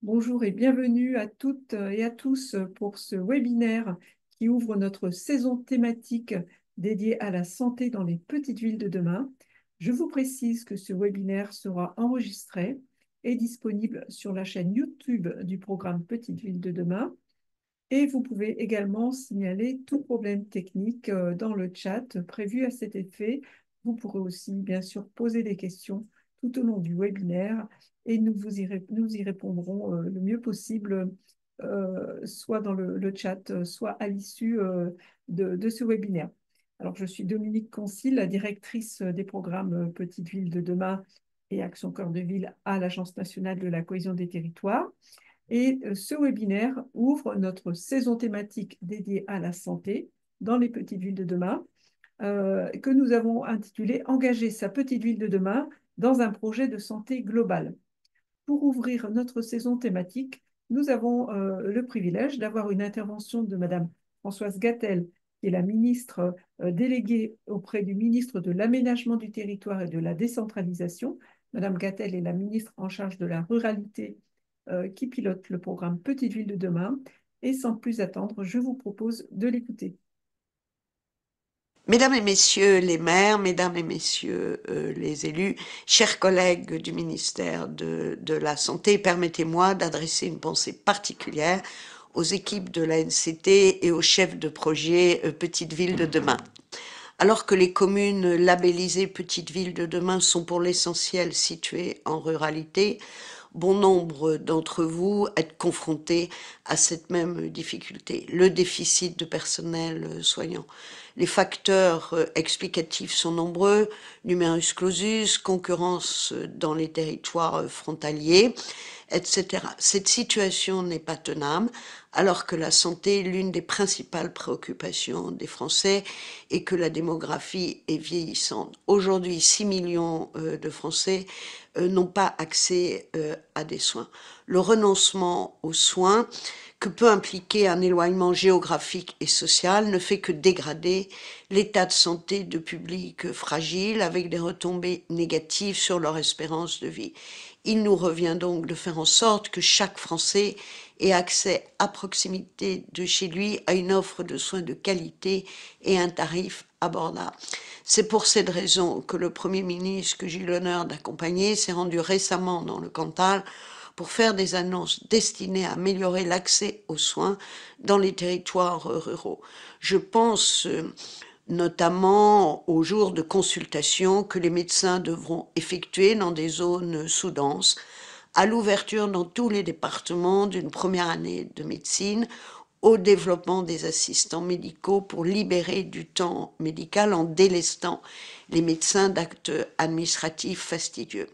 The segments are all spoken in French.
Bonjour et bienvenue à toutes et à tous pour ce webinaire qui ouvre notre saison thématique dédiée à la santé dans les petites villes de demain. Je vous précise que ce webinaire sera enregistré et disponible sur la chaîne YouTube du programme Petites Villes de demain. Et vous pouvez également signaler tout problème technique dans le chat prévu à cet effet. Vous pourrez aussi, bien sûr, poser des questions tout au long du webinaire et nous y répondrons le mieux possible, soit dans le chat, soit à l'issue de ce webinaire. Alors, je suis Dominique Concile, la directrice des programmes Petites Villes de demain et Action Cœur de Ville à l'Agence nationale de la cohésion des territoires. Et ce webinaire ouvre notre saison thématique dédiée à la santé dans les petites villes de demain, que nous avons intitulé Engager sa petite ville de demain dans un projet de santé global. Pour ouvrir notre saison thématique, nous avons le privilège d'avoir une intervention de Madame Françoise Gatel, qui est la ministre déléguée auprès du ministre de l'Aménagement du territoire et de la décentralisation. Madame Gatel est la ministre en charge de la ruralité qui pilote le programme Petite Ville de demain. Et sans plus attendre, je vous propose de l'écouter. Mesdames et messieurs les maires, mesdames et messieurs les élus, chers collègues du ministère de la Santé, permettez-moi d'adresser une pensée particulière aux équipes de l'ANCT et aux chefs de projet Petite Ville de demain. Alors que les communes labellisées Petites Villes de demain sont pour l'essentiel situées en ruralité, bon nombre d'entre vous êtes confrontés à cette même difficulté, le déficit de personnel soignant. Les facteurs explicatifs sont nombreux, numerus clausus, concurrence dans les territoires frontaliers, etc. Cette situation n'est pas tenable, alors que la santé est l'une des principales préoccupations des Français et que la démographie est vieillissante. Aujourd'hui, 6 millions de Français n'ont pas accès à des soins. Le renoncement aux soins que peut impliquer un éloignement géographique et social ne fait que dégrader l'état de santé de publics fragiles avec des retombées négatives sur leur espérance de vie. Il nous revient donc de faire en sorte que chaque Français ait accès à proximité de chez lui à une offre de soins de qualité et un tarif abordable. C'est pour cette raison que le Premier ministre que j'ai eu l'honneur d'accompagner s'est rendu récemment dans le Cantal pour faire des annonces destinées à améliorer l'accès aux soins dans les territoires ruraux. Je pense notamment aux jours de consultation que les médecins devront effectuer dans des zones sous-denses, à l'ouverture dans tous les départements d'une première année de médecine, au développement des assistants médicaux pour libérer du temps médical en délestant les médecins d'actes administratifs fastidieux.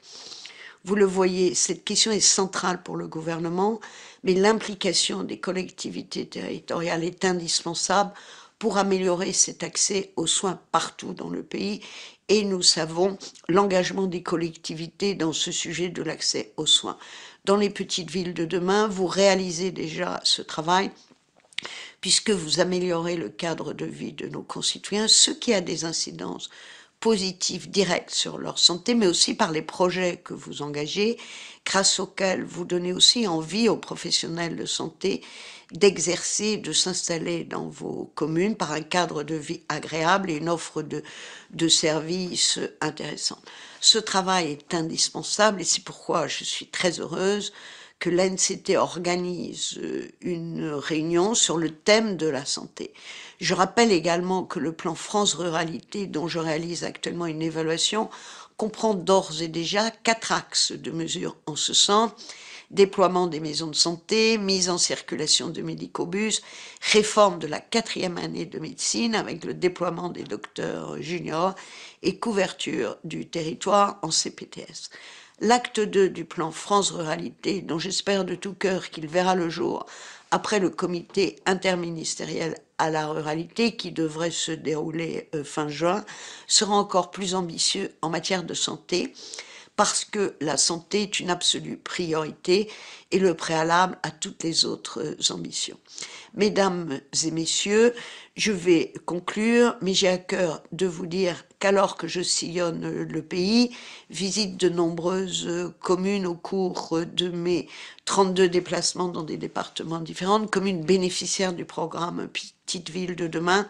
Vous le voyez, cette question est centrale pour le gouvernement, mais l'implication des collectivités territoriales est indispensable pour améliorer cet accès aux soins partout dans le pays. Et nous savons l'engagement des collectivités dans ce sujet de l'accès aux soins. Dans les petites villes de demain, vous réalisez déjà ce travail puisque vous améliorez le cadre de vie de nos concitoyens, ce qui a des incidences positives directes sur leur santé, mais aussi par les projets que vous engagez, grâce auxquels vous donnez aussi envie aux professionnels de santé d'exercer, de s'installer dans vos communes par un cadre de vie agréable et une offre de services intéressante. Ce travail est indispensable et c'est pourquoi je suis très heureuse que l'ANCT organise une réunion sur le thème de la santé. Je rappelle également que le plan France Ruralité, dont je réalise actuellement une évaluation, comprend d'ores et déjà 4 axes de mesures en ce sens: déploiement des maisons de santé, mise en circulation de médicobus, réforme de la 4e année de médecine avec le déploiement des docteurs juniors et couverture du territoire en CPTS. L'acte 2 du plan France Ruralité, dont j'espère de tout cœur qu'il verra le jour après le comité interministériel à la ruralité qui devrait se dérouler fin juin, sera encore plus ambitieux en matière de santé parce que la santé est une absolue priorité et le préalable à toutes les autres ambitions. Mesdames et messieurs, je vais conclure, mais j'ai à cœur de vous dire qu'alors que je sillonne le pays, visite de nombreuses communes au cours de mes 32 déplacements dans des départements différents, communes bénéficiaires du programme Petite Ville de demain,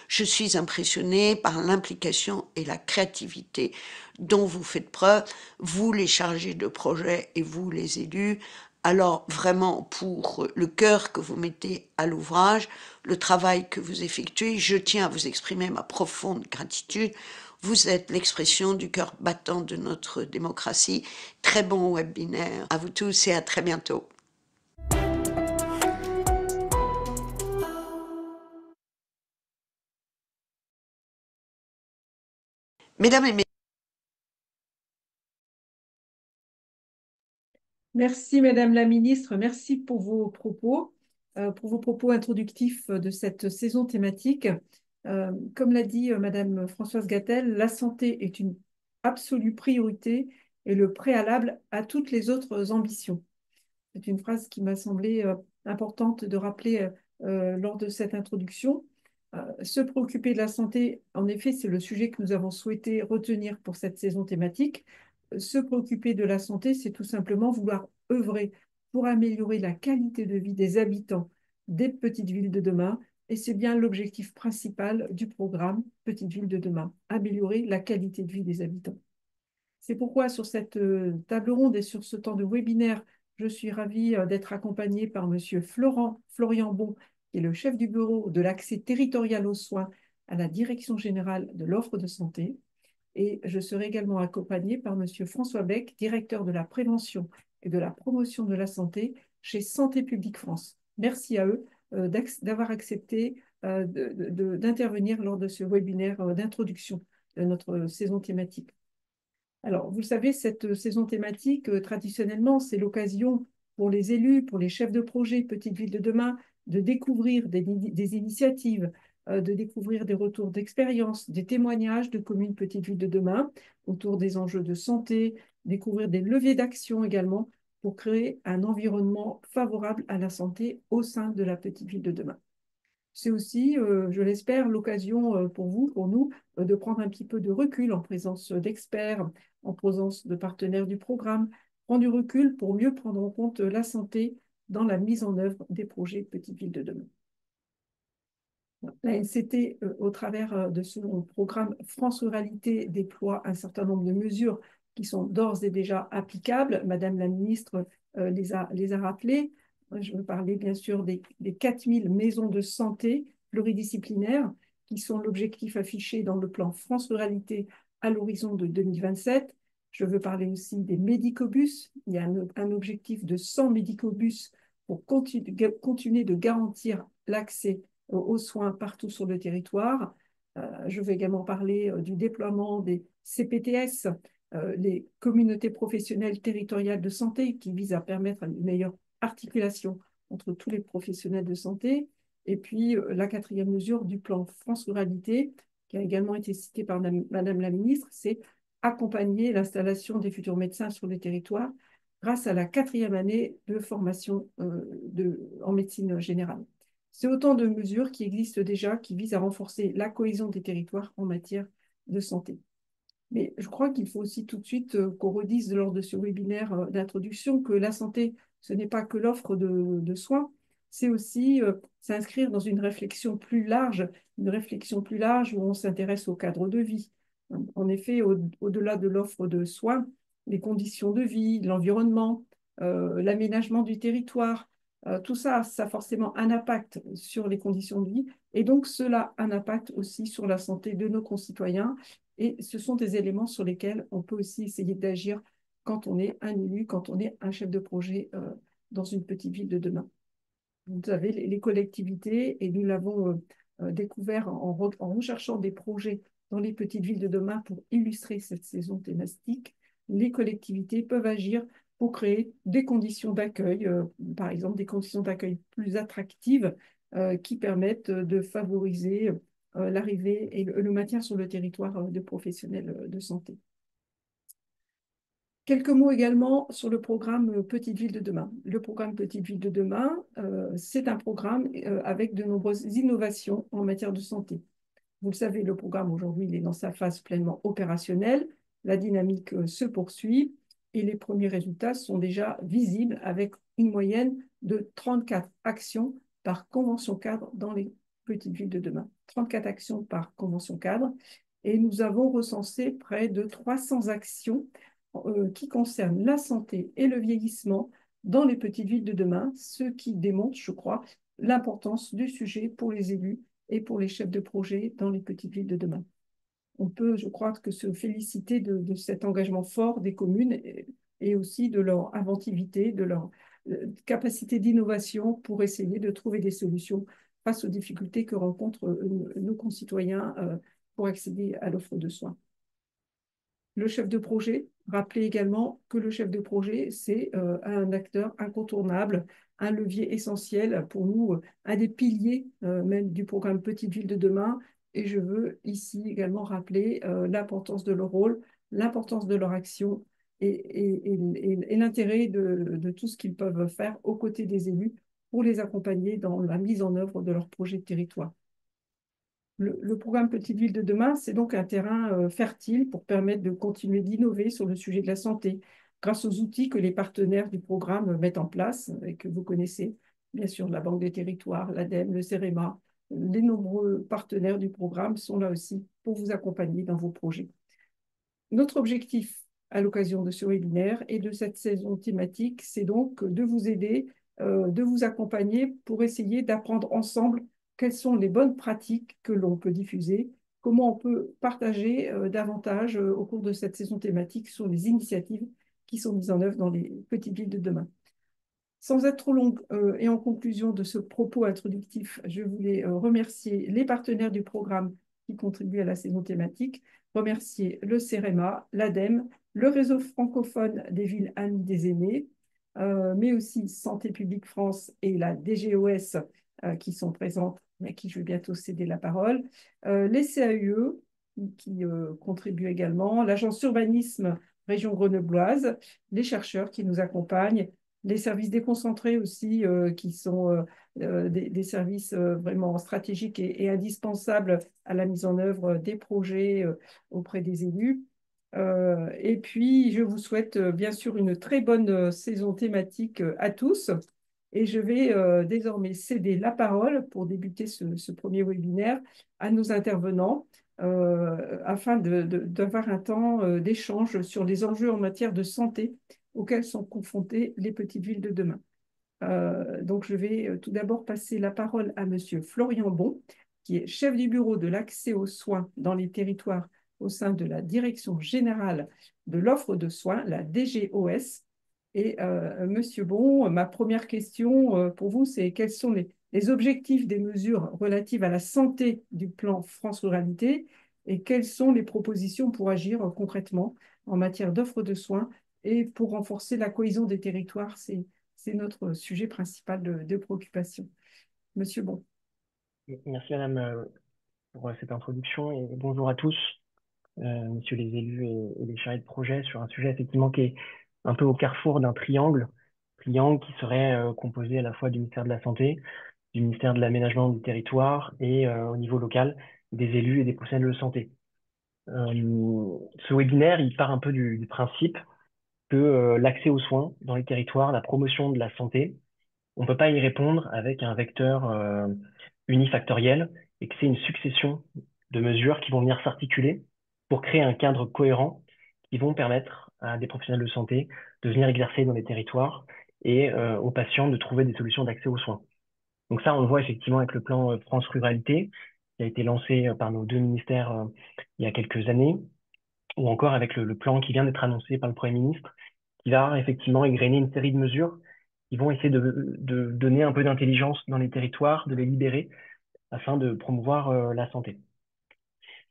je suis impressionnée par l'implication et la créativité dont vous faites preuve, vous les chargés de projet et vous les élus. Alors vraiment, pour le cœur que vous mettez à l'ouvrage, le travail que vous effectuez, je tiens à vous exprimer ma profonde gratitude. Vous êtes l'expression du cœur battant de notre démocratie. Très bon webinaire à vous tous et à très bientôt. Mesdames et messieurs, Merci, Madame la Ministre. Merci pour vos propos introductifs de cette saison thématique. Comme l'a dit Madame Françoise Gattel, la santé est une absolue priorité et le préalable à toutes les autres ambitions. C'est une phrase qui m'a semblé importante de rappeler lors de cette introduction. Se préoccuper de la santé, en effet, c'est le sujet que nous avons souhaité retenir pour cette saison thématique. Se préoccuper de la santé, c'est tout simplement vouloir œuvrer pour améliorer la qualité de vie des habitants des petites villes de demain. Et c'est bien l'objectif principal du programme Petites villes de demain, améliorer la qualité de vie des habitants. C'est pourquoi sur cette table ronde et sur ce temps de webinaire, je suis ravie d'être accompagnée par Monsieur Florian Bon, qui est le chef du bureau de l'accès territorial aux soins à la Direction générale de l'offre de santé. Et je serai également accompagnée par Monsieur François Beck, directeur de la prévention et de la promotion de la santé chez Santé publique France. Merci à eux d'avoir accepté d'intervenir lors de ce webinaire d'introduction de notre saison thématique. Alors, vous le savez, cette saison thématique, traditionnellement, c'est l'occasion pour les élus, pour les chefs de projet Petite Ville de demain, de découvrir des initiatives, de découvrir des retours d'expérience, des témoignages de communes Petite Ville de demain autour des enjeux de santé, découvrir des leviers d'action également pour créer un environnement favorable à la santé au sein de la Petite Ville de demain. C'est aussi, je l'espère, l'occasion pour vous, pour nous, de prendre un petit peu de recul en présence d'experts, en présence de partenaires du programme, prendre du recul pour mieux prendre en compte la santé dans la mise en œuvre des projets Petites Villes de demain. La NCT, au travers de son programme France Ruralité, déploie un certain nombre de mesures qui sont d'ores et déjà applicables. Madame la ministre les a rappelées. Je veux parler bien sûr des 4000 maisons de santé pluridisciplinaires qui sont l'objectif affiché dans le plan France Ruralité à l'horizon de 2027. Je veux parler aussi des médicobus. Il y a un objectif de 100 médicobus pour continuer de garantir l'accès aux soins partout sur le territoire. Je vais également parler du déploiement des CPTS, les communautés professionnelles territoriales de santé, qui visent à permettre une meilleure articulation entre tous les professionnels de santé. Et puis la quatrième mesure du plan France Ruralité, qui a également été citée par Madame la ministre, c'est accompagner l'installation des futurs médecins sur le territoire grâce à la quatrième année de formation en médecine générale. C'est autant de mesures qui existent déjà, qui visent à renforcer la cohésion des territoires en matière de santé. Mais je crois qu'il faut aussi tout de suite qu'on redise lors de ce webinaire d'introduction que la santé, ce n'est pas que l'offre de soins, c'est aussi s'inscrire dans une réflexion plus large où on s'intéresse au cadre de vie. En effet, au-delà de l'offre de soins, les conditions de vie, l'environnement, l'aménagement du territoire, tout ça, ça a forcément un impact sur les conditions de vie et donc cela a un impact aussi sur la santé de nos concitoyens. Et ce sont des éléments sur lesquels on peut aussi essayer d'agir quand on est un élu, quand on est un chef de projet dans une petite ville de demain. Vous savez, les collectivités, et nous l'avons découvert en recherchant des projets dans les petites villes de demain pour illustrer cette saison thématique, les collectivités peuvent agir pour créer des conditions d'accueil, par exemple des conditions d'accueil plus attractives qui permettent de favoriser l'arrivée et le maintien sur le territoire de professionnels de santé. Quelques mots également sur le programme Petite Ville de demain. Le programme Petite Ville de demain, c'est un programme avec de nombreuses innovations en matière de santé. Vous le savez, le programme aujourd'hui, il est dans sa phase pleinement opérationnelle. La dynamique se poursuit et les premiers résultats sont déjà visibles avec une moyenne de 34 actions par convention cadre dans les petites villes de demain. 34 actions par convention cadre. Et nous avons recensé près de 300 actions qui concernent la santé et le vieillissement dans les petites villes de demain, ce qui démontre, je crois, l'importance du sujet pour les élus et pour les chefs de projet dans les petites villes de demain. On peut, je crois, que se féliciter de cet engagement fort des communes et aussi de leur inventivité, de leur capacité d'innovation pour essayer de trouver des solutions face aux difficultés que rencontrent nos concitoyens pour accéder à l'offre de soins. Le chef de projet, rappelez également que le chef de projet, c'est un acteur incontournable, un levier essentiel pour nous, un des piliers même du programme Petite Ville de demain. Et je veux ici également rappeler l'importance de leur rôle, l'importance de leur action et l'intérêt de tout ce qu'ils peuvent faire aux côtés des élus pour les accompagner dans la mise en œuvre de leur projet de territoire. Le programme Petite Ville de demain, c'est donc un terrain fertile pour permettre de continuer d'innover sur le sujet de la santé grâce aux outils que les partenaires du programme mettent en place et que vous connaissez, bien sûr, la Banque des territoires, l'ADEME, le CEREMA. Les nombreux partenaires du programme sont là aussi pour vous accompagner dans vos projets. Notre objectif à l'occasion de ce webinaire et de cette saison thématique, c'est donc de vous aider, de vous accompagner pour essayer d'apprendre ensemble quelles sont les bonnes pratiques que l'on peut diffuser, comment on peut partager davantage au cours de cette saison thématique sur les initiatives qui sont mises en œuvre dans les petites villes de demain. Sans être trop longue et en conclusion de ce propos introductif, je voulais remercier les partenaires du programme qui contribuent à la saison thématique, remercier le CEREMA, l'ADEME, le réseau francophone des villes amies des aînés, mais aussi Santé publique France et la DGOS qui sont présentes, mais à qui je vais bientôt céder la parole, les CAUE qui contribuent également, l'agence urbanisme région grenobloise, les chercheurs qui nous accompagnent, les services déconcentrés aussi, qui sont des services vraiment stratégiques et indispensables à la mise en œuvre des projets auprès des élus. Et puis, je vous souhaite bien sûr une très bonne saison thématique à tous. Et je vais désormais céder la parole pour débuter ce premier webinaire à nos intervenants afin d'avoir un temps d'échange sur les enjeux en matière de santé auxquels sont confrontées les petites villes de demain. Donc, je vais tout d'abord passer la parole à Monsieur Florian Bon, qui est chef du bureau de l'accès aux soins dans les territoires au sein de la Direction générale de l'offre de soins, la DGOS. Et Monsieur Bon, ma première question pour vous, c'est quels sont les objectifs des mesures relatives à la santé du plan France Ruralité et quelles sont les propositions pour agir concrètement en matière d'offre de soins et pour renforcer la cohésion des territoires. C'est notre sujet principal de préoccupation. Monsieur Bon. Merci Madame pour cette introduction et bonjour à tous, messieurs les élus et les chargés de projet sur un sujet effectivement qui est un peu au carrefour d'un triangle qui serait composé à la fois du ministère de la Santé, du ministère de l'Aménagement du Territoire et au niveau local des élus et des professionnels de santé. Ce webinaire, il part un peu du principe que l'accès aux soins dans les territoires, la promotion de la santé, on ne peut pas y répondre avec un vecteur unifactoriel et que c'est une succession de mesures qui vont venir s'articuler pour créer un cadre cohérent qui vont permettre à des professionnels de santé de venir exercer dans les territoires et aux patients de trouver des solutions d'accès aux soins. Donc ça, on le voit effectivement avec le plan France Ruralité qui a été lancé par nos deux ministères il y a quelques années, ou encore avec le plan qui vient d'être annoncé par le Premier ministre, qui va effectivement égrener une série de mesures qui vont essayer de donner un peu d'intelligence dans les territoires, de les libérer afin de promouvoir la santé.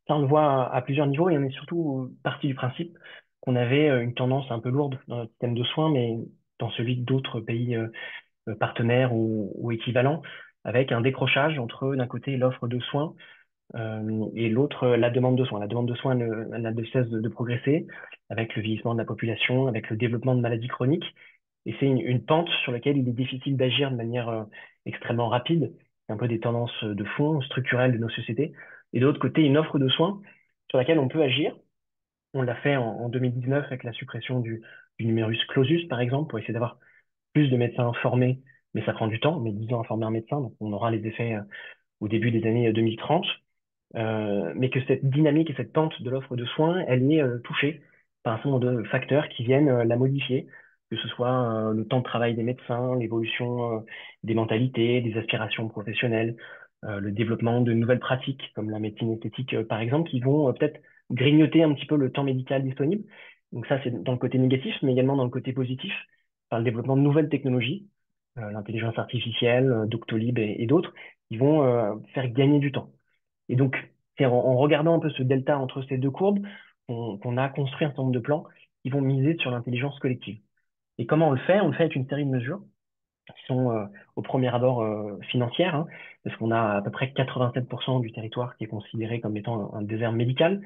Ça, on le voit à plusieurs niveaux et on est surtout parti du principe qu'on avait une tendance un peu lourde dans notre système de soins, mais dans celui d'autres pays partenaires ou équivalents, avec un décrochage entre, d'un côté, l'offre de soins et l'autre, la demande de soins. La demande de soins, elle n'a de cesse de progresser, avec le vieillissement de la population, avec le développement de maladies chroniques. Et c'est une pente sur laquelle il est difficile d'agir de manière extrêmement rapide. C'est un peu des tendances de fond structurelles de nos sociétés. Et de l'autre côté, une offre de soins sur laquelle on peut agir. On l'a fait en 2019 avec la suppression du numerus clausus, par exemple, pour essayer d'avoir plus de médecins formés, mais ça prend du temps, mais 10 ans à former un médecin, donc on aura les effets au début des années 2030. Mais que cette dynamique et cette pente de l'offre de soins, elle est touchée par un certain nombre de facteurs qui viennent la modifier, que ce soit le temps de travail des médecins, l'évolution des mentalités, des aspirations professionnelles, le développement de nouvelles pratiques comme la médecine esthétique par exemple, qui vont peut-être grignoter un petit peu le temps médical disponible. Donc ça, c'est dans le côté négatif, mais également dans le côté positif, par le développement de nouvelles technologies, l'intelligence artificielle, Doctolib et d'autres, qui vont faire gagner du temps. Et donc, c'est en regardant un peu ce delta entre ces deux courbes qu'on a construit un certain nombre de plans qui vont miser sur l'intelligence collective. Et comment on le fait? On le fait avec une série de mesures qui sont au premier abord financières, hein, parce qu'on a à peu près 87% du territoire qui est considéré comme étant un désert médical.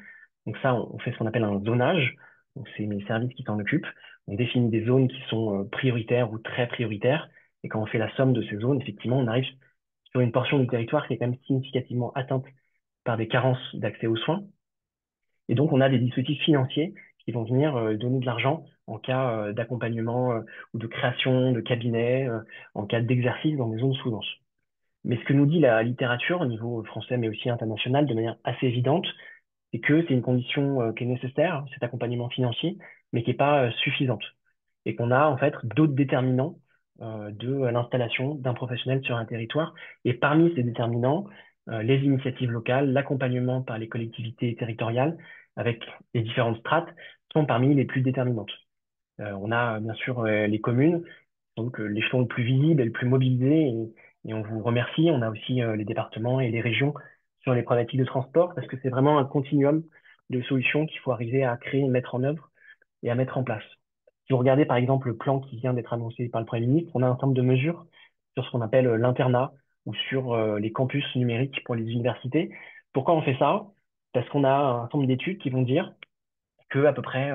Donc ça, on fait ce qu'on appelle un zonage. Donc c'est mes services qui s'en occupent. On définit des zones qui sont prioritaires ou très prioritaires. Et quand on fait la somme de ces zones, effectivement, on arrive sur une portion du territoire qui est quand même significativement atteinte par des carences d'accès aux soins. Et donc, on a des dispositifs financiers qui vont venir donner de l'argent en cas d'accompagnement ou de création de cabinets, en cas d'exercice dans des zones sous-denses. Mais ce que nous dit la littérature au niveau français, mais aussi international, de manière assez évidente, c'est que c'est une condition qui est nécessaire, cet accompagnement financier, mais qui n'est pas suffisante. Et qu'on a en fait d'autres déterminants de l'installation d'un professionnel sur un territoire. Et parmi ces déterminants, les initiatives locales, l'accompagnement par les collectivités territoriales avec les différentes strates sont parmi les plus déterminantes. On a bien sûr les communes, donc l'échelon le plus visible et le plus mobilisé, et on vous remercie. On a aussi les départements et les régions sur les problématiques de transport, parce que c'est vraiment un continuum de solutions qu'il faut arriver à créer et mettre en œuvre et à mettre en place. Si vous regardez par exemple le plan qui vient d'être annoncé par le Premier ministre, on a un certain nombre de mesures sur ce qu'on appelle l'internat ou sur les campus numériques pour les universités. Pourquoi on fait ça? Parce qu'on a un certain nombre d'études qui vont dire que à peu près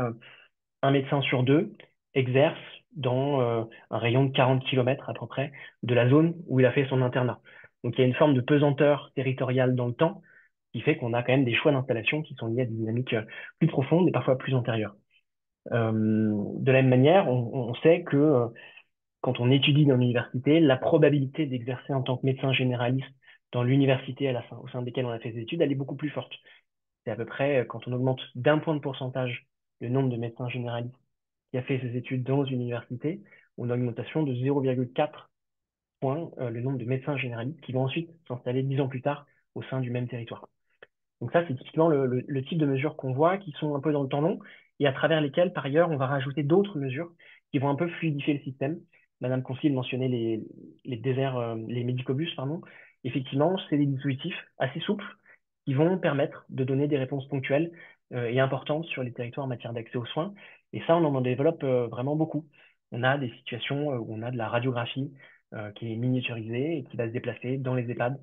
un médecin sur deux exerce dans un rayon de 40 km à peu près de la zone où il a fait son internat. Donc il y a une forme de pesanteur territoriale dans le temps qui fait qu'on a quand même des choix d'installation qui sont liés à des dynamiques plus profondes et parfois plus antérieures. De la même manière, on sait que quand on étudie dans l'université, la probabilité d'exercer en tant que médecin généraliste dans l'université au sein desquelles on a fait des études, elle est beaucoup plus forte. C'est à peu près, quand on augmente d'un point de pourcentage le nombre de médecins généralistes qui a fait ses études dans une université, on a une augmentation de 0,4 points le nombre de médecins généralistes qui vont ensuite s'installer 10 ans plus tard au sein du même territoire. Donc ça, c'est typiquement le type de mesures qu'on voit, qui sont un peu dans le temps long, et à travers lesquelles, par ailleurs, on va rajouter d'autres mesures qui vont un peu fluidifier le système. Madame Concile mentionnait les déserts, les médicobus, pardon. Effectivement, c'est des dispositifs assez souples qui vont permettre de donner des réponses ponctuelles et importantes sur les territoires en matière d'accès aux soins. Et ça, on en développe vraiment beaucoup. On a des situations où on a de la radiographie qui est miniaturisée et qui va se déplacer dans les EHPAD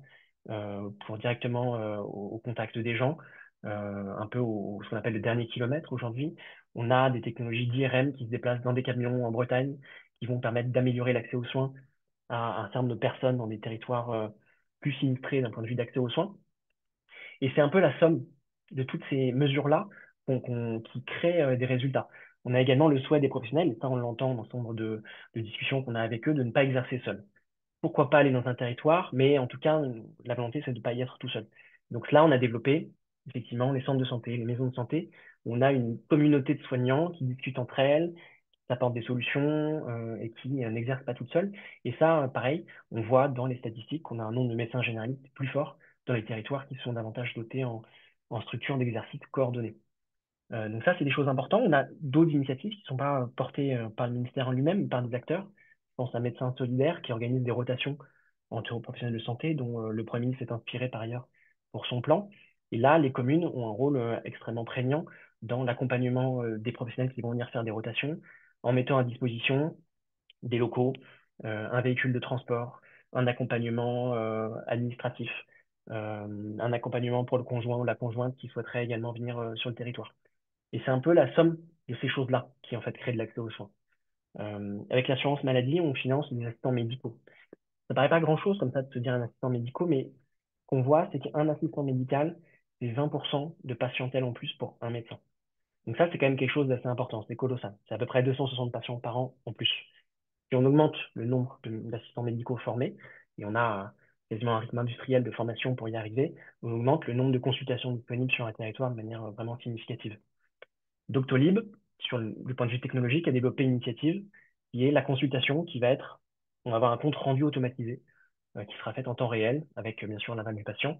pour directement au contact des gens, un peu ce qu'on appelle le dernier kilomètre aujourd'hui. On a des technologies d'IRM qui se déplacent dans des camions en Bretagne, qui vont permettre d'améliorer l'accès aux soins à un certain nombre de personnes dans des territoires plus sinistrés d'un point de vue d'accès aux soins. Et c'est un peu la somme de toutes ces mesures-là qui créent des résultats. On a également le souhait des professionnels, et ça on l'entend dans ce nombre de discussions qu'on a avec eux, de ne pas exercer seuls. Pourquoi pas aller dans un territoire, mais en tout cas, la volonté, c'est de ne pas y être tout seul. Donc là, on a développé effectivement les centres de santé, les maisons de santé, où on a une communauté de soignants qui discutent entre elles, qui apportent des solutions et qui n'exercent pas toutes seules. Et ça, pareil, on voit dans les statistiques qu'on a un nombre de médecins généralistes plus fort dans les territoires qui sont davantage dotés en structures d'exercice coordonnées. Donc ça, c'est des choses importantes. On a d'autres initiatives qui ne sont pas portées par le ministère en lui-même, mais par des acteurs. Je pense à Médecins Solidaires qui organise des rotations entre professionnels de santé, dont le Premier ministre s'est inspiré par ailleurs pour son plan. Et là, les communes ont un rôle extrêmement prégnant dans l'accompagnement des professionnels qui vont venir faire des rotations, en mettant à disposition des locaux, un véhicule de transport, un accompagnement administratif, un accompagnement pour le conjoint ou la conjointe qui souhaiterait également venir sur le territoire. Et c'est un peu la somme de ces choses-là qui en fait créent de l'accès aux soins. Avec l'assurance maladie, on finance des assistants médicaux. Ça paraît pas grand-chose comme ça de se dire un assistant médical, mais ce qu'on voit, c'est qu'un assistant médical, c'est 20% de patientèle en plus pour un médecin. Donc ça, c'est quand même quelque chose d'assez important, c'est colossal. C'est à peu près 260 patients par an en plus. Si on augmente le nombre d'assistants médicaux formés, et on a quasiment un rythme industriel de formation pour y arriver, on augmente le nombre de consultations disponibles sur un territoire de manière vraiment significative. Doctolib, du point de vue technologique, a développé une initiative qui est la consultation qui va être, on va avoir un compte rendu automatisé qui sera faite en temps réel avec bien sûr l'aval du patient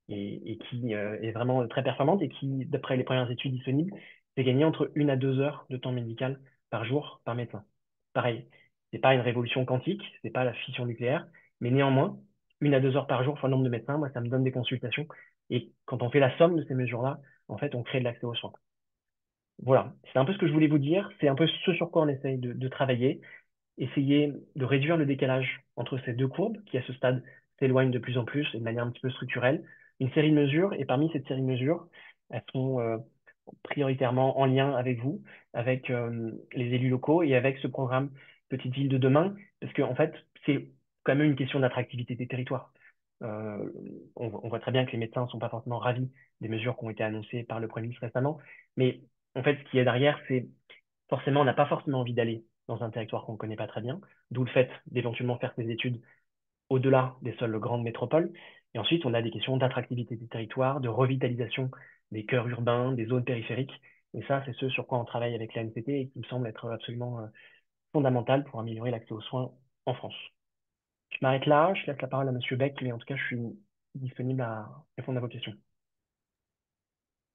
et qui est vraiment très performante et qui, d'après les premières études disponibles, fait gagner entre 1 à 2 heures de temps médical par jour par médecin. Pareil, c'est pas une révolution quantique, c'est pas la fission nucléaire, mais néanmoins, 1 à 2 heures par jour fois le nombre de médecins, moi ça me donne des consultations. Et quand on fait la somme de ces mesures-là, en fait, on crée de l'accès aux soins. Voilà, c'est un peu ce que je voulais vous dire, c'est un peu ce sur quoi on essaye de travailler, essayer de réduire le décalage entre ces deux courbes qui, à ce stade, s'éloignent de plus en plus et de manière un petit peu structurelle. Une série de mesures, et parmi cette série de mesures, elles sont prioritairement en lien avec vous, avec les élus locaux et avec ce programme Petite Ville de demain, parce qu'en fait, c'est quand même une question d'attractivité des territoires. On voit très bien que les médecins ne sont pas forcément ravis des mesures qui ont été annoncées par le Premier ministre récemment, mais en fait, ce qui est derrière, c'est forcément, on n'a pas forcément envie d'aller dans un territoire qu'on ne connaît pas très bien, d'où le fait d'éventuellement faire ses études au-delà des seules grandes métropoles. Et ensuite, on a des questions d'attractivité des territoires, de revitalisation des cœurs urbains, des zones périphériques. Et ça, c'est ce sur quoi on travaille avec la NCT et qui me semble être absolument fondamental pour améliorer l'accès aux soins en France. Je m'arrête là, je laisse la parole à Monsieur Beck, mais en tout cas, je suis disponible à répondre à vos questions.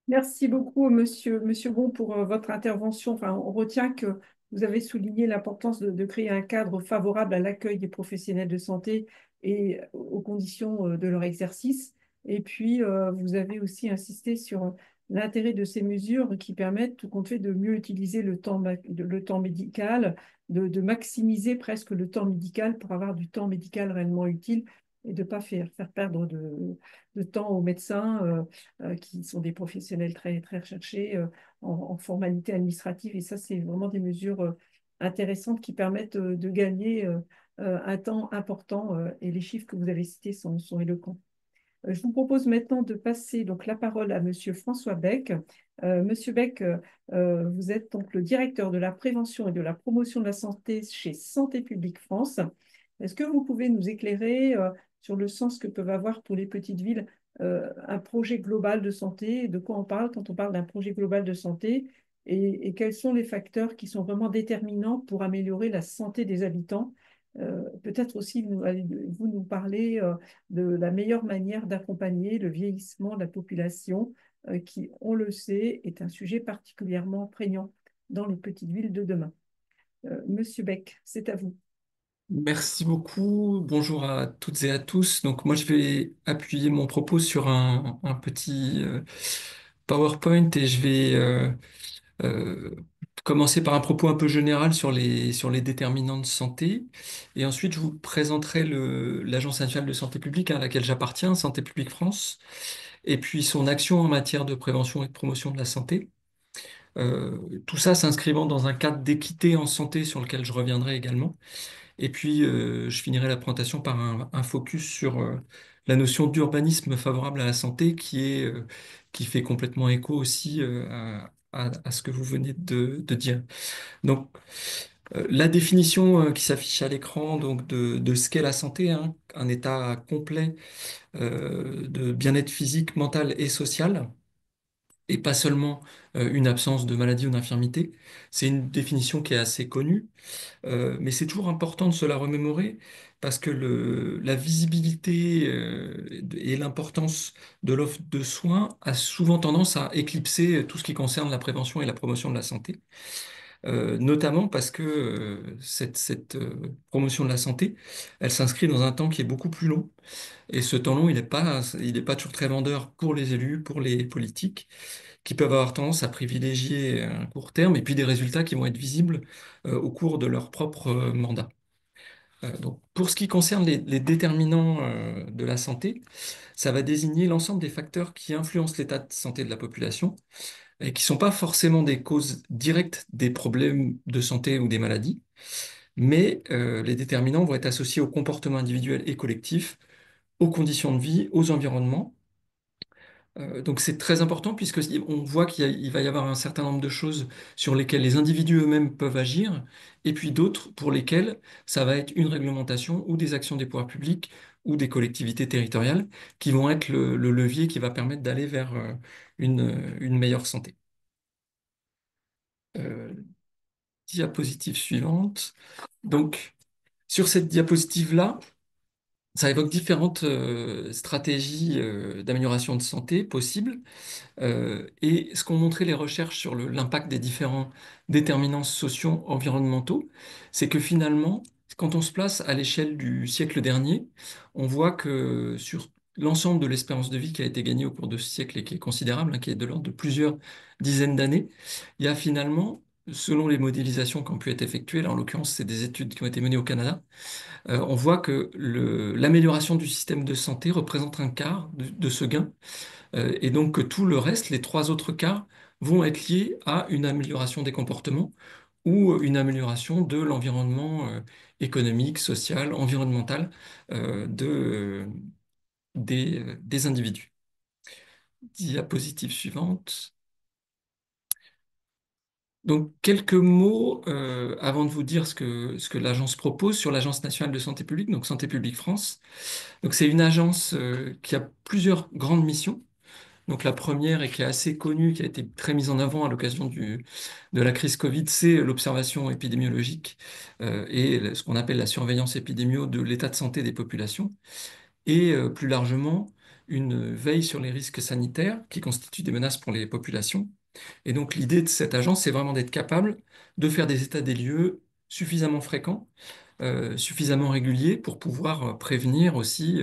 Merci beaucoup, Monsieur Bon, pour votre intervention. Enfin, on retient que vous avez souligné l'importance de créer un cadre favorable à l'accueil des professionnels de santé et aux conditions de leur exercice. Et puis, vous avez aussi insisté sur l'intérêt de ces mesures qui permettent, tout compte fait, de mieux utiliser le temps médical, de maximiser presque le temps médical pour avoir du temps médical réellement utile et de ne pas faire perdre de temps aux médecins. Qui sont des professionnels très, très recherchés en formalité administrative. Et ça, c'est vraiment des mesures intéressantes qui permettent de gagner un temps important. Et les chiffres que vous avez cités sont éloquents. Je vous propose maintenant de passer donc la parole à Monsieur François Beck. Monsieur Beck, vous êtes donc le directeur de la prévention et de la promotion de la santé chez Santé publique France. Est-ce que vous pouvez nous éclairer sur le sens que peuvent avoir pour les petites villes un projet global de santé? De quoi on parle quand on parle d'un projet global de santé? Et quels sont les facteurs qui sont vraiment déterminants pour améliorer la santé des habitants? Peut-être aussi vous nous parler de la meilleure manière d'accompagner le vieillissement de la population, qui, on le sait, est un sujet particulièrement prégnant dans les petites villes de demain. Monsieur Beck, c'est à vous. Merci beaucoup. Bonjour à toutes et à tous. Donc moi, je vais appuyer mon propos sur un petit PowerPoint et je vais euh, commencer par un propos un peu général sur les déterminants de santé. Et ensuite, je vous présenterai l'Agence nationale de santé publique à laquelle j'appartiens, Santé publique France, et puis son action en matière de prévention et de promotion de la santé. Tout ça s'inscrivant dans un cadre d'équité en santé sur lequel je reviendrai également. Et puis, je finirai la présentation par un focus sur la notion d'urbanisme favorable à la santé qui fait complètement écho aussi à ce que vous venez de dire. Donc, la définition qui s'affiche à l'écran donc de ce qu'est la santé, hein, un état complet de bien-être physique, mental et social, et pas seulement une absence de maladie ou d'infirmité. C'est une définition qui est assez connue. Mais c'est toujours important de se la remémorer parce que la visibilité et l'importance de l'offre de soins a souvent tendance à éclipser tout ce qui concerne la prévention et la promotion de la santé. Notamment parce que cette promotion de la santé, elle s'inscrit dans un temps qui est beaucoup plus long. Et ce temps long, il est pas toujours très vendeur pour les élus, pour les politiques, qui peuvent avoir tendance à privilégier un court terme et puis des résultats qui vont être visibles au cours de leur propre mandat. Donc, pour ce qui concerne les déterminants de la santé, ça va désigner l'ensemble des facteurs qui influencent l'état de santé de la population, et qui ne sont pas forcément des causes directes des problèmes de santé ou des maladies, mais les déterminants vont être associés aux comportements individuels et collectifs, aux conditions de vie, aux environnements. Donc c'est très important puisque on voit il va y avoir un certain nombre de choses sur lesquelles les individus eux-mêmes peuvent agir, et puis d'autres pour lesquelles ça va être une réglementation ou des actions des pouvoirs publics ou des collectivités territoriales qui vont être le levier qui va permettre d'aller vers une meilleure santé. Euh, Diapositive suivante. Donc sur cette diapositive-là, ça évoque différentes stratégies d'amélioration de santé possibles. Et ce qu'ont montré les recherches sur l'impact des différents déterminants sociaux environnementaux, c'est que finalement, quand on se place à l'échelle du siècle dernier, on voit que sur l'ensemble de l'espérance de vie qui a été gagnée au cours de ce siècle et qui est considérable, hein, qui est de l'ordre de plusieurs dizaines d'années, il y a finalement, selon les modélisations qui ont pu être effectuées, là en l'occurrence c'est des études qui ont été menées au Canada, on voit que l'amélioration du système de santé représente un quart de ce gain et donc que tout le reste, les trois autres cas, vont être liés à une amélioration des comportements ou une amélioration de l'environnement économique, social, environnemental des individus. Diapositive suivante. Donc, quelques mots avant de vous dire ce que l'agence propose sur l'Agence nationale de santé publique, donc Santé publique France. Donc, c'est une agence qui a plusieurs grandes missions. Donc la première et qui est assez connue, qui a été très mise en avant à l'occasion de la crise Covid, c'est l'observation épidémiologique et ce qu'on appelle la surveillance épidémio de l'état de santé des populations et plus largement une veille sur les risques sanitaires qui constituent des menaces pour les populations. Et donc l'idée de cette agence, c'est vraiment d'être capable de faire des états des lieux suffisamment fréquents suffisamment régulier pour pouvoir prévenir aussi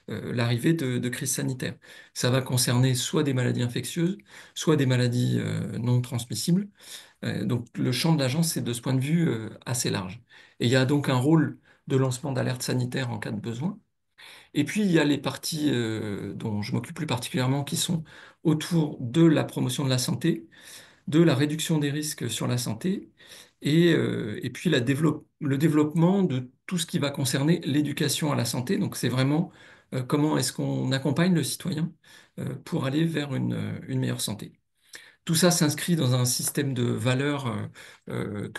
l'arrivée de crises sanitaires. Ça va concerner soit des maladies infectieuses, soit des maladies non transmissibles. Donc le champ de l'agence est de ce point de vue assez large. Et il y a donc un rôle de lancement d'alerte sanitaire en cas de besoin. Et puis il y a les parties dont je m'occupe plus particulièrement qui sont autour de la promotion de la santé, de la réduction des risques sur la santé et puis le développement de tout ce qui va concerner l'éducation à la santé. Donc c'est vraiment comment est-ce qu'on accompagne le citoyen pour aller vers une meilleure santé. Tout ça s'inscrit dans un système de valeurs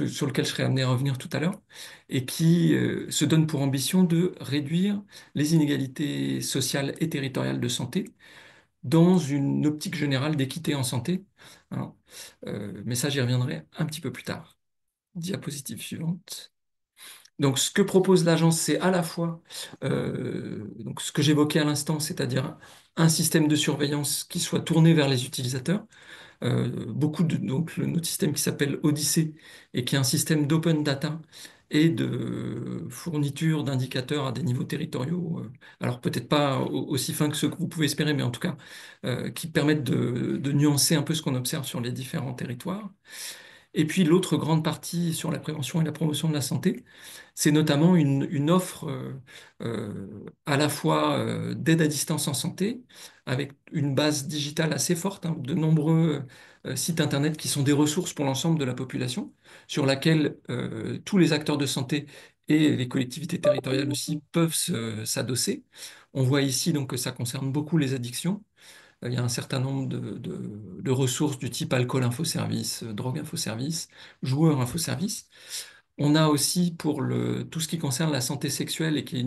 sur lequel je serai amené à revenir tout à l'heure et qui se donne pour ambition de réduire les inégalités sociales et territoriales de santé dans une optique générale d'équité en santé. Hein. Mais ça, j'y reviendrai un petit peu plus tard. Diapositive suivante. Donc, ce que propose l'agence, c'est à la fois donc ce que j'évoquais à l'instant, c'est-à-dire un système de surveillance qui soit tourné vers les utilisateurs. Donc notre système qui s'appelle Odyssey et qui est un système d'open data et de fourniture d'indicateurs à des niveaux territoriaux. Alors peut-être pas aussi fins que ceux que vous pouvez espérer, mais en tout cas qui permettent de nuancer un peu ce qu'on observe sur les différents territoires. Et puis l'autre grande partie sur la prévention et la promotion de la santé, c'est notamment une offre à la fois d'aide à distance en santé, avec une base digitale assez forte, hein, de nombreux sites Internet qui sont des ressources pour l'ensemble de la population, sur laquelle tous les acteurs de santé et les collectivités territoriales aussi peuvent s'adosser. On voit ici donc que ça concerne beaucoup les addictions. Il y a un certain nombre de ressources du type alcool infoservice, drogue infoservice, joueurs infoservice. On a aussi pour tout ce qui concerne la santé sexuelle et qui est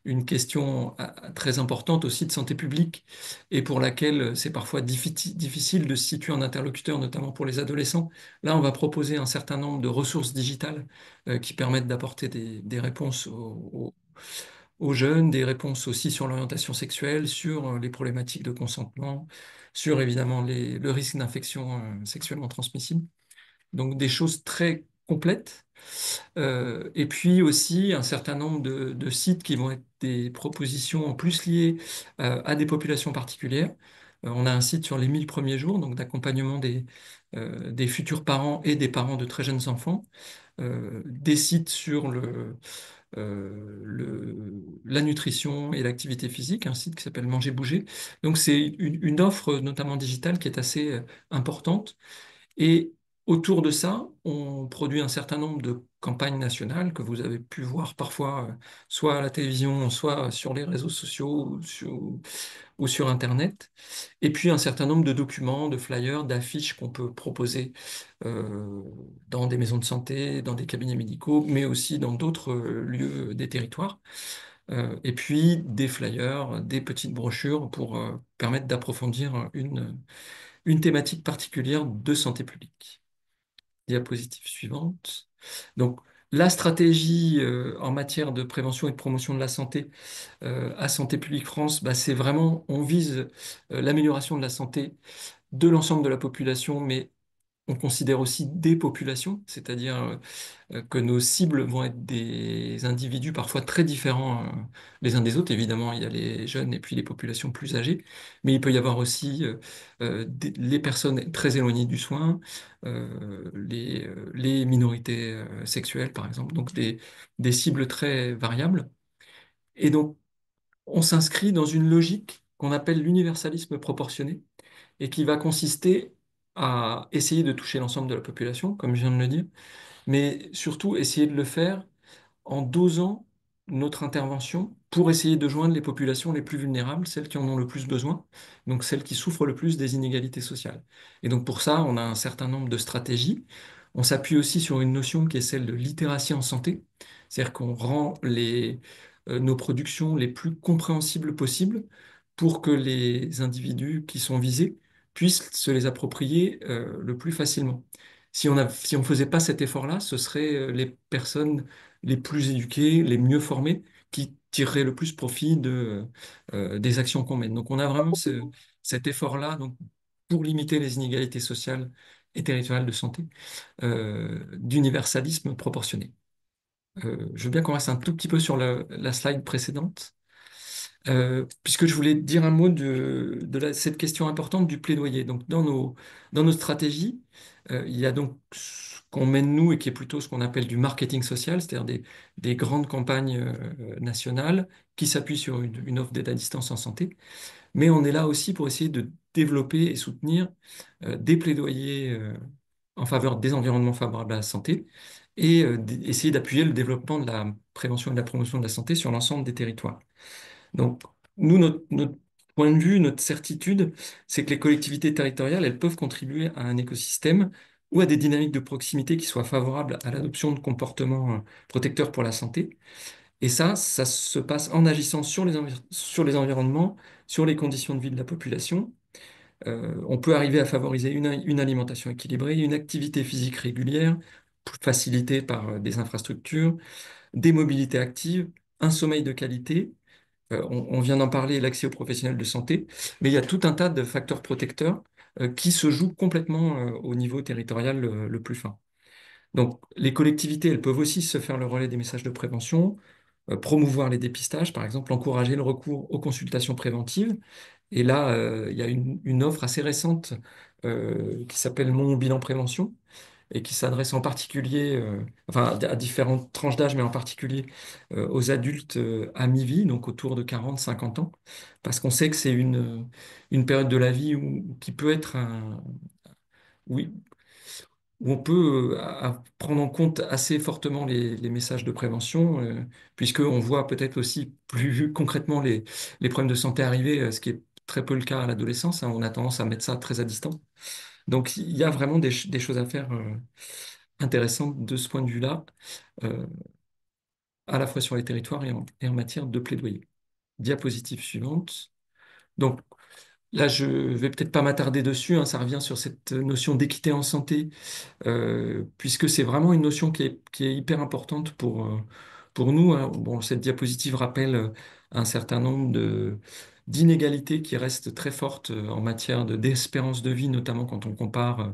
une question très importante aussi de santé publique et pour laquelle c'est parfois difficile de se situer en interlocuteur, notamment pour les adolescents. Là, on va proposer un certain nombre de ressources digitales qui permettent d'apporter des réponses aux jeunes, des réponses aussi sur l'orientation sexuelle, sur les problématiques de consentement, sur évidemment le risque d'infection sexuellement transmissible. Donc des choses très complètes. Et puis aussi un certain nombre de sites qui vont être des propositions en plus liées à des populations particulières. On a un site sur les 1000 premiers jours, donc d'accompagnement des futurs parents et des parents de très jeunes enfants. Des sites sur la nutrition et l'activité physique, un site qui s'appelle Manger Bouger. Donc c'est une offre, notamment digitale, qui est assez importante. Et autour de ça, on produit un certain nombre de campagnes nationales que vous avez pu voir parfois, soit à la télévision, soit sur les réseaux sociaux ou sur Internet. Et puis un certain nombre de documents, de flyers, d'affiches qu'on peut proposer euh, dans des maisons de santé, dans des cabinets médicaux, mais aussi dans d'autres lieux des territoires. Et puis des flyers, des petites brochures pour permettre d'approfondir une thématique particulière de santé publique. Diapositive suivante. Donc, la stratégie en matière de prévention et de promotion de la santé à Santé publique France, bah, c'est vraiment, on vise l'amélioration de la santé de l'ensemble de la population, mais on considère aussi des populations, c'est-à-dire que nos cibles vont être des individus parfois très différents les uns des autres. Évidemment, il y a les jeunes et puis les populations plus âgées, mais il peut y avoir aussi les personnes très éloignées du soin, les minorités sexuelles, par exemple, donc des cibles très variables. Et donc, on s'inscrit dans une logique qu'on appelle l'universalisme proportionné et qui va consister à essayer de toucher l'ensemble de la population, comme je viens de le dire, mais surtout essayer de le faire en dosant notre intervention pour essayer de joindre les populations les plus vulnérables, celles qui en ont le plus besoin, donc celles qui souffrent le plus des inégalités sociales. Et donc pour ça, on a un certain nombre de stratégies. On s'appuie aussi sur une notion qui est celle de littératie en santé, c'est-à-dire qu'on rend nos productions les plus compréhensibles possibles pour que les individus qui sont visés puissent se les approprier le plus facilement. Si on faisait pas cet effort-là, ce seraient les personnes les plus éduqués, les mieux formés, qui tireraient le plus profit des actions qu'on mène. Donc on a vraiment cet effort-là donc, pour limiter les inégalités sociales et territoriales de santé, d'universalisme proportionné. Je veux bien qu'on reste un tout petit peu sur la slide précédente. Puisque je voulais dire un mot cette question importante du plaidoyer. Donc, dans nos stratégies, il y a donc ce qu'on mène nous et qui est plutôt ce qu'on appelle du marketing social, c'est-à-dire des grandes campagnes nationales qui s'appuient sur une offre d'aide à distance en santé. Mais on est là aussi pour essayer de développer et soutenir des plaidoyers en faveur des environnements favorables à la santé et essayer d'appuyer le développement de la prévention et de la promotion de la santé sur l'ensemble des territoires. Donc, nous, notre point de vue, notre certitude, c'est que les collectivités territoriales, elles peuvent contribuer à un écosystème ou à des dynamiques de proximité qui soient favorables à l'adoption de comportements protecteurs pour la santé. Et ça se passe en agissant sur les environnements, sur les conditions de vie de la population. On peut arriver à favoriser une alimentation équilibrée, une activité physique régulière, facilitée par des infrastructures, des mobilités actives, un sommeil de qualité. On vient d'en parler, l'accès aux professionnels de santé, mais il y a tout un tas de facteurs protecteurs qui se jouent complètement au niveau territorial le plus fin. Donc, les collectivités, elles peuvent aussi se faire le relais des messages de prévention, promouvoir les dépistages, par exemple, encourager le recours aux consultations préventives. Et là, il y a une offre assez récente qui s'appelle Mon bilan prévention et qui s'adresse en particulier, enfin, à différentes tranches d'âge, mais en particulier aux adultes à mi-vie, donc autour de 40-50 ans, parce qu'on sait que c'est une période de la vie qui peut être oui, où on peut prendre en compte assez fortement les messages de prévention, puisqu'on voit peut-être aussi plus concrètement les problèmes de santé arriver, ce qui est très peu le cas à l'adolescence, hein. On a tendance à mettre ça très à distance. Donc il y a vraiment des choses à faire intéressantes de ce point de vue-là, euh, à la fois sur les territoires et en matière de plaidoyer. Diapositive suivante. Donc là, je vais peut-être pas m'attarder dessus, hein, ça revient sur cette notion d'équité en santé puisque c'est vraiment une notion qui est hyper importante pour nous, hein. Bon, cette diapositive rappelle un certain nombre d'inégalités qui restent très fortes en matière d'espérance de vie, notamment quand on compare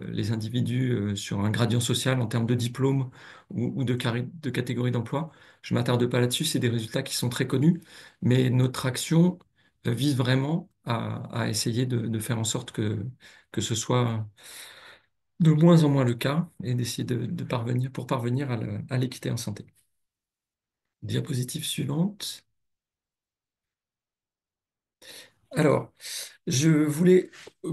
les individus sur un gradient social en termes de diplôme ou de catégorie d'emploi. Je ne m'attarde pas là-dessus, c'est des résultats qui sont très connus, mais notre action vise vraiment à essayer de faire en sorte que ce soit de moins en moins le cas et d'essayer de parvenir à l'équité en santé. Diapositive suivante. Alors, je voulais,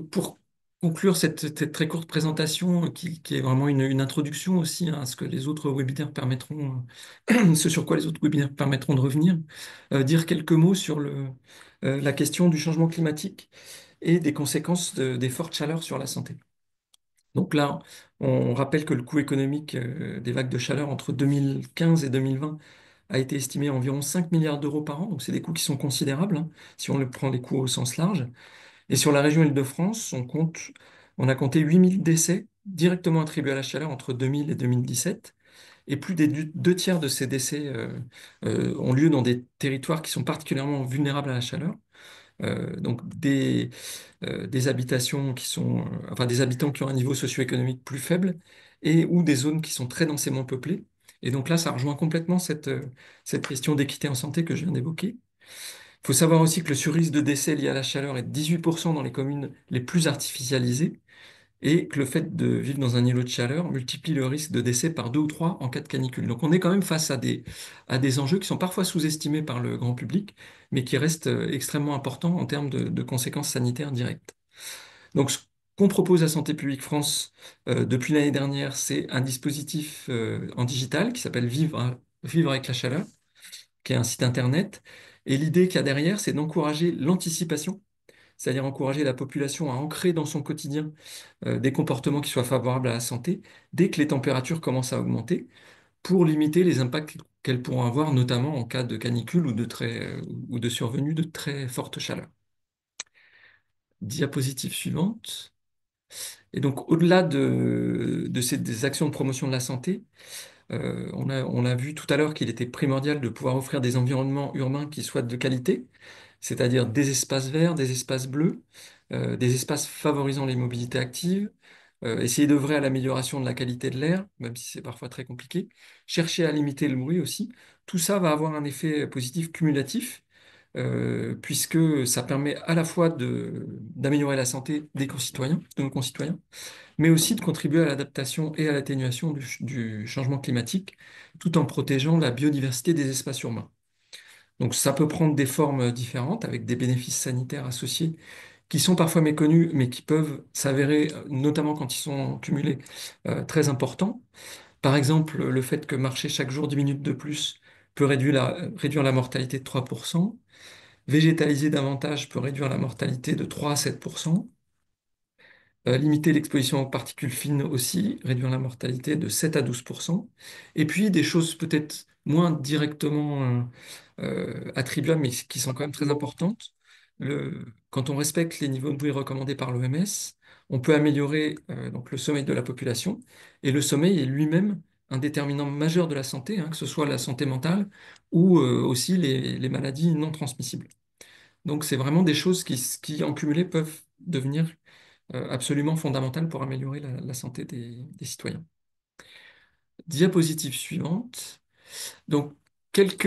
pour conclure cette très courte présentation, qui est vraiment une introduction aussi, hein, à ce que les autres webinaires permettront, ce sur quoi les autres webinaires permettront de revenir, dire quelques mots sur la question du changement climatique et des conséquences des fortes chaleurs sur la santé. Donc là, on rappelle que le coût économique des vagues de chaleur entre 2015 et 2020 a été estimé à environ 5 milliards d'euros par an. Donc c'est des coûts qui sont considérables, hein, si on le prend les coûts au sens large. Et sur la région Île-de-France, on a compté 8000 décès directement attribués à la chaleur entre 2000 et 2017. Et plus des deux tiers de ces décès ont lieu dans des territoires qui sont particulièrement vulnérables à la chaleur. Donc des habitations enfin des habitants qui ont un niveau socio-économique plus faible et ou des zones qui sont très densément peuplées. Et donc là, ça rejoint complètement cette question d'équité en santé que je viens d'évoquer. Il faut savoir aussi que le surrisque de décès lié à la chaleur est de 18% dans les communes les plus artificialisées et que le fait de vivre dans un îlot de chaleur multiplie le risque de décès par 2 ou 3 en cas de canicule. Donc on est quand même face à des enjeux qui sont parfois sous-estimés par le grand public, mais qui restent extrêmement importants en termes de conséquences sanitaires directes. Donc ce qu'on propose à Santé publique France depuis l'année dernière, c'est un dispositif en digital qui s'appelle Vivre avec la chaleur, qui est un site internet. Et l'idée qu'il y a derrière, c'est d'encourager l'anticipation, c'est-à-dire encourager la population à ancrer dans son quotidien des comportements qui soient favorables à la santé dès que les températures commencent à augmenter pour limiter les impacts qu'elles pourront avoir, notamment en cas de canicule ou de survenue de très forte chaleur. Diapositive suivante. Et donc, au-delà de ces des actions de promotion de la santé, on a vu tout à l'heure qu'il était primordial de pouvoir offrir des environnements urbains qui soient de qualité, c'est-à-dire des espaces verts, des espaces bleus, des espaces favorisant les mobilités actives, essayer d'œuvrer à l'amélioration de la qualité de l'air, même si c'est parfois très compliqué, chercher à limiter le bruit aussi. Tout ça va avoir un effet positif cumulatif, puisque ça permet à la fois d'améliorer la santé de nos concitoyens, mais aussi de contribuer à l'adaptation et à l'atténuation du changement climatique, tout en protégeant la biodiversité des espaces urbains. Donc ça peut prendre des formes différentes, avec des bénéfices sanitaires associés, qui sont parfois méconnus, mais qui peuvent s'avérer, notamment quand ils sont cumulés, très importants. Par exemple, le fait que marcher chaque jour 10 minutes de plus peut réduire la mortalité de 3%. Végétaliser davantage peut réduire la mortalité de 3 à 7%. Limiter l'exposition aux particules fines aussi, réduire la mortalité de 7 à 12%. Et puis des choses peut-être moins directement attribuables, mais qui sont quand même très importantes. Quand on respecte les niveaux de bruit recommandés par l'OMS, on peut améliorer donc le sommeil de la population. Et le sommeil est lui-même un déterminant majeur de la santé, hein, que ce soit la santé mentale ou aussi les maladies non transmissibles. Donc c'est vraiment des choses qui, en cumulé, peuvent devenir absolument fondamentales pour améliorer la santé des citoyens. Diapositive suivante. Donc, quelques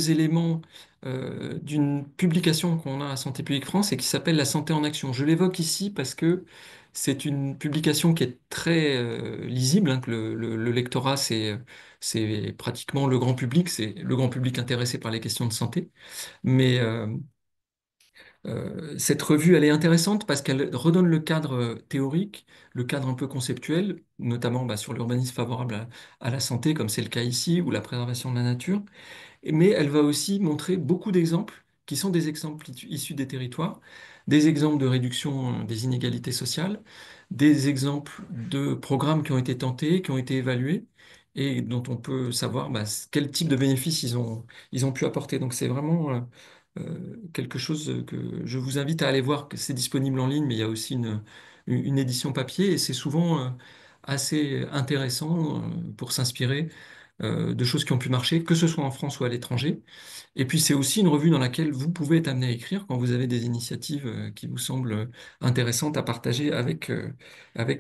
éléments d'une publication qu'on a à Santé publique France et qui s'appelle La santé en action. Je l'évoque ici parce que c'est une publication qui est très lisible, hein, que le lectorat, c'est pratiquement le grand public, c'est le grand public intéressé par les questions de santé. Mais cette revue, elle est intéressante parce qu'elle redonne le cadre théorique, le cadre un peu conceptuel, notamment bah, sur l'urbanisme favorable à la santé, comme c'est le cas ici, ou la préservation de la nature. Mais elle va aussi montrer beaucoup d'exemples qui sont des exemples issus des territoires, des exemples de réduction des inégalités sociales, des exemples de programmes qui ont été tentés, qui ont été évalués et dont on peut savoir bah, quel type de bénéfices ils ont pu apporter. Donc c'est vraiment quelque chose que je vous invite à aller voir, que c'est disponible en ligne, mais il y a aussi une édition papier et c'est souvent assez intéressant pour s'inspirer de choses qui ont pu marcher, que ce soit en France ou à l'étranger. Et puis c'est aussi une revue dans laquelle vous pouvez être amené à écrire quand vous avez des initiatives qui vous semblent intéressantes à partager avec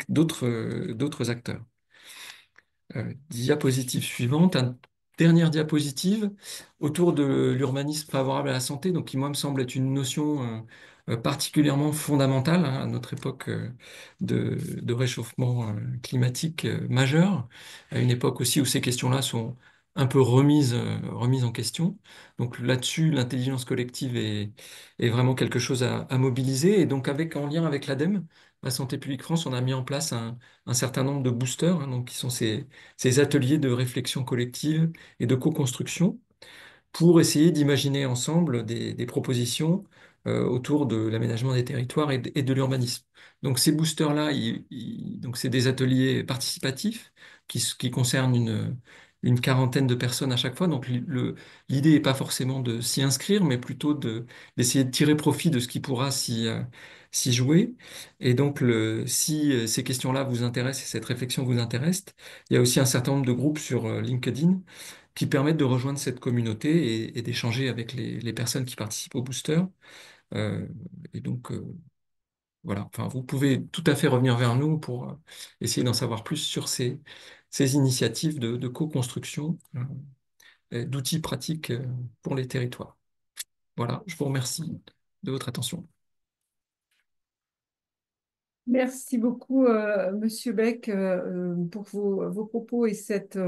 d'autres acteurs. Diapositive suivante, dernière diapositive autour de l'urbanisme favorable à la santé, donc qui moi me semble être une notion particulièrement fondamentale hein, à notre époque de réchauffement climatique majeur, à une époque aussi où ces questions-là sont un peu remise en question. Donc là-dessus, l'intelligence collective est vraiment quelque chose à mobiliser. Et donc en lien avec l'ADEME, la Santé publique France, on a mis en place un certain nombre de boosters, hein, donc qui sont ces ateliers de réflexion collective et de co-construction pour essayer d'imaginer ensemble des propositions autour de l'aménagement des territoires et de l'urbanisme. Donc ces boosters-là, donc c'est des ateliers participatifs qui concernent une quarantaine de personnes à chaque fois. Donc l'idée n'est pas forcément de s'y inscrire, mais plutôt d'essayer de tirer profit de ce qui pourra s'y jouer. Et donc si ces questions-là vous intéressent et cette réflexion vous intéresse, il y a aussi un certain nombre de groupes sur LinkedIn qui permettent de rejoindre cette communauté et d'échanger avec les personnes qui participent au booster. Euh, et donc, voilà, enfin, vous pouvez tout à fait revenir vers nous pour essayer d'en savoir plus sur ces initiatives de co-construction et d'outils pratiques pour les territoires. Voilà, je vous remercie de votre attention. Merci beaucoup, Monsieur Beck, pour vos propos et cette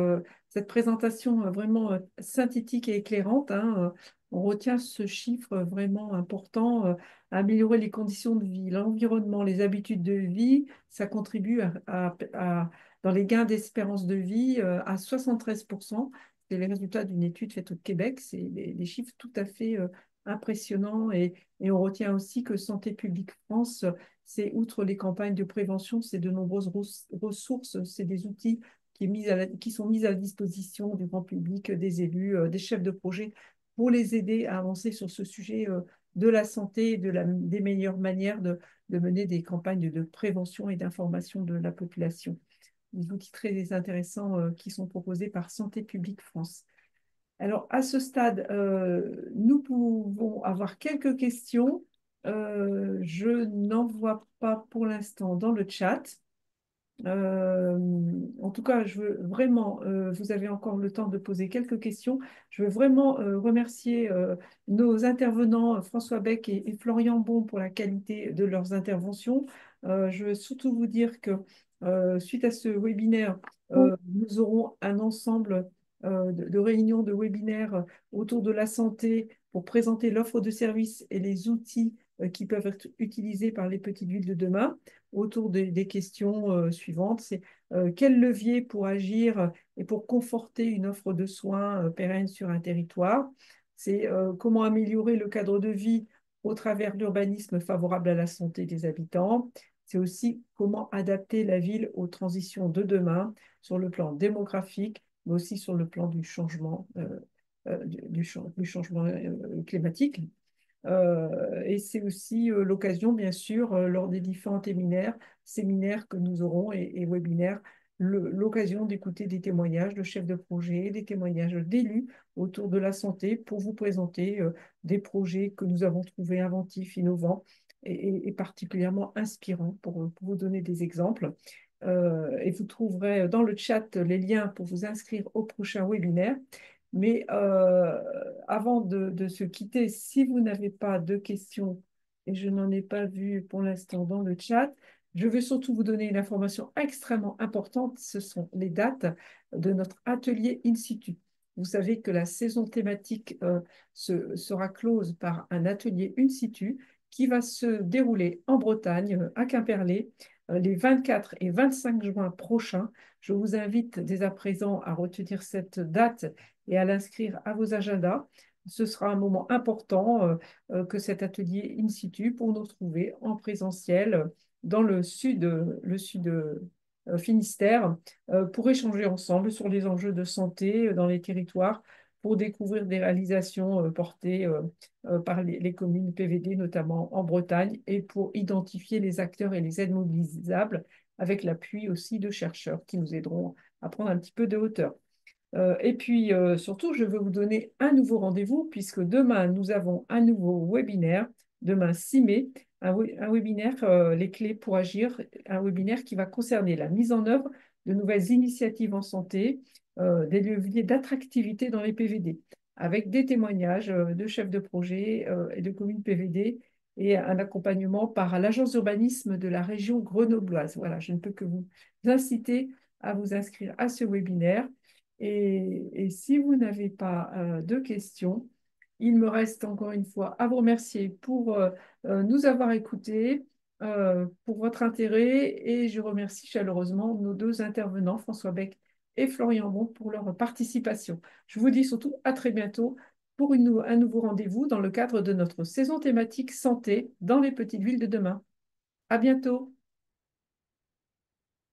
présentation vraiment synthétique et éclairante, hein. On retient ce chiffre vraiment important, améliorer les conditions de vie, l'environnement, les habitudes de vie, ça contribue dans les gains d'espérance de vie à 73%. C'est les résultats d'une étude faite au Québec. C'est des chiffres tout à fait impressionnants et on retient aussi que Santé publique France, c'est outre les campagnes de prévention, c'est de nombreuses ressources, c'est des outils qui sont mis à la disposition du grand public, des élus, des chefs de projet, pour les aider à avancer sur ce sujet de la santé et des meilleures manières de mener des campagnes de prévention et d'information de la population. Des outils très intéressants qui sont proposés par Santé publique France. Alors, à ce stade, nous pouvons avoir quelques questions. Je n'en vois pas pour l'instant dans le chat. Euh, En tout cas, je veux vraiment, vous avez encore le temps de poser quelques questions. Je veux vraiment remercier nos intervenants, François Beck et Florian Bon, pour la qualité de leurs interventions. Je veux surtout vous dire que suite à ce webinaire, nous aurons un ensemble de réunions, de webinaires autour de la santé pour présenter l'offre de services et les outils qui peuvent être utilisés par les petites villes de demain autour des questions suivantes. C'est quel levier pour agir et pour conforter une offre de soins pérenne sur un territoire? C'est comment améliorer le cadre de vie au travers de l'urbanisme favorable à la santé des habitants. C'est aussi comment adapter la ville aux transitions de demain sur le plan démographique, mais aussi sur le plan du changement, du changement climatique. Et c'est aussi l'occasion, bien sûr, lors des différents séminaires que nous aurons et webinaires, l'occasion d'écouter des témoignages de chefs de projet, des témoignages d'élus autour de la santé pour vous présenter des projets que nous avons trouvés inventifs, innovants et particulièrement inspirants pour vous donner des exemples. Et vous trouverez dans le chat les liens pour vous inscrire au prochain webinaire. Mais avant de se quitter, si vous n'avez pas de questions, et je n'en ai pas vu pour l'instant dans le chat, je veux surtout vous donner une information extrêmement importante. Ce sont les dates de notre atelier in situ. Vous savez que la saison thématique sera close par un atelier in situ qui va se dérouler en Bretagne, à Quimperlé, les 24 et 25 juin prochains. Je vous invite dès à présent à retenir cette date et à l'inscrire à vos agendas. Ce sera un moment important que cet atelier in situ pour nous retrouver en présentiel dans le sud Finistère pour échanger ensemble sur les enjeux de santé dans les territoires, pour découvrir des réalisations portées par les communes PVD, notamment en Bretagne, et pour identifier les acteurs et les aides mobilisables avec l'appui aussi de chercheurs qui nous aideront à prendre un petit peu de hauteur. Et puis, surtout, je veux vous donner un nouveau rendez-vous puisque demain, nous avons un nouveau webinaire, demain 6 mai, un webinaire, les clés pour agir, un webinaire qui va concerner la mise en œuvre de nouvelles initiatives en santé, des leviers d'attractivité dans les PVD, avec des témoignages de chefs de projet et de communes PVD et un accompagnement par l'agence d'urbanisme de la région grenobloise. Voilà, je ne peux que vous inciter à vous inscrire à ce webinaire. Et si vous n'avez pas de questions, il me reste encore une fois à vous remercier pour nous avoir écoutés, pour votre intérêt, et je remercie chaleureusement nos deux intervenants, François Beck et Florian Bon, pour leur participation. Je vous dis surtout à très bientôt pour un nouveau rendez-vous dans le cadre de notre saison thématique santé dans les petites villes de demain. À bientôt.